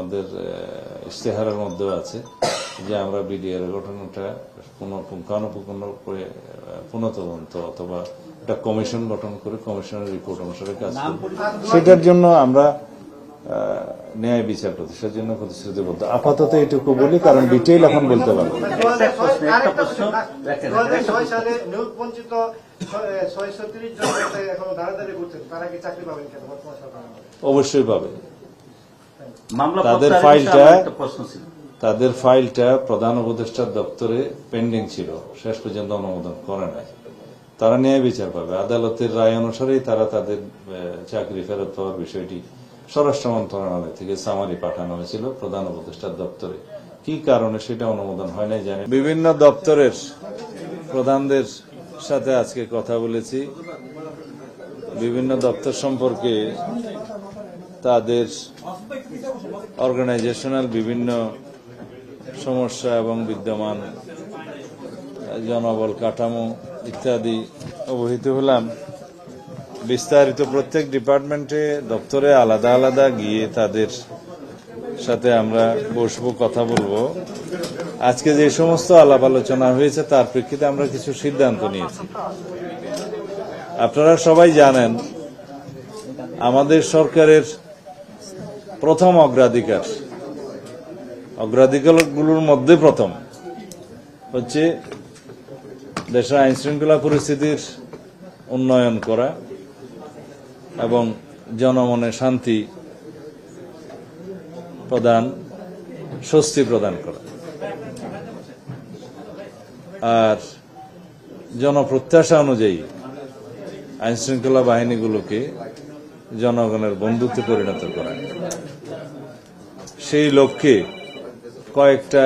আমাদের ইশতেহারের মধ্যেও আছে যে আমরা বিডিআর গঠনটা পুঙ্খানুপুঙ্খ করে পুনঃতদন্ত অথবা একটা কমিশন গঠন করে কমিশনের রিপোর্ট অনুসারে কাজ করব। সেটার জন্য আমরা ন্যায় বিচার প্রতিষ্ঠার জন্য প্রতিশ্রুতিবদ্ধ। আপাতত এটুকু বলি, কারণ ডিটেইল এখন বলতে পারবো। অবশ্যই পাবে। তাদের ফাইলটা প্রধান উপদেষ্টার দপ্তরে পেন্ডিং ছিল, শেষ পর্যন্ত অনুমোদন করে নাই। তারা ন্যায় বিচার পাবে। আদালতের রায় অনুসারেই তারা তাদের চাকরি ফেরত পাওয়ার বিষয়টি স্বরাষ্ট্র মন্ত্রণালয় থেকে সামারি পাঠানো হয়েছিল প্রধান উপদেষ্টার দপ্তরে। কি কারণে সেটা অনুমোদন হয় নাই জানি। বিভিন্ন দপ্তরের প্রধানদের সাথে আজকে কথা বলেছি। বিভিন্ন দপ্তর সম্পর্কে তাদের অর্গানাইজেশনাল বিভিন্ন সমস্যা এবং বিদ্যমান জনবল কাঠামো ইত্যাদি অবহিত হলাম। বিস্তারিত প্রত্যেক ডিপার্টমেন্টে দপ্তরে আলাদা আলাদা গিয়ে তাদের সাথে আমরা বসবো, কথা বলবো। আজকে যে সমস্ত আলাপ আলোচনা হয়েছে তার প্রেক্ষিতে আমরা কিছু সিদ্ধান্ত নিয়েছি। আপনারা সবাই জানেন আমাদের সরকারের প্রথম অগ্রাধিকারগুলোর মধ্যে প্রথম হচ্ছে দেশের আইন শৃঙ্খলা পরিস্থিতির উন্নয়ন করা এবং জনমনে শান্তি প্রদান, স্বস্তি প্রদান করা। আর জনপ্রত্যাশা অনুযায়ী আইন শৃঙ্খলা বাহিনীগুলোকে জনগণের বন্ধুত্বে পরিণত করা। সেই লক্ষ্যে কয়েকটা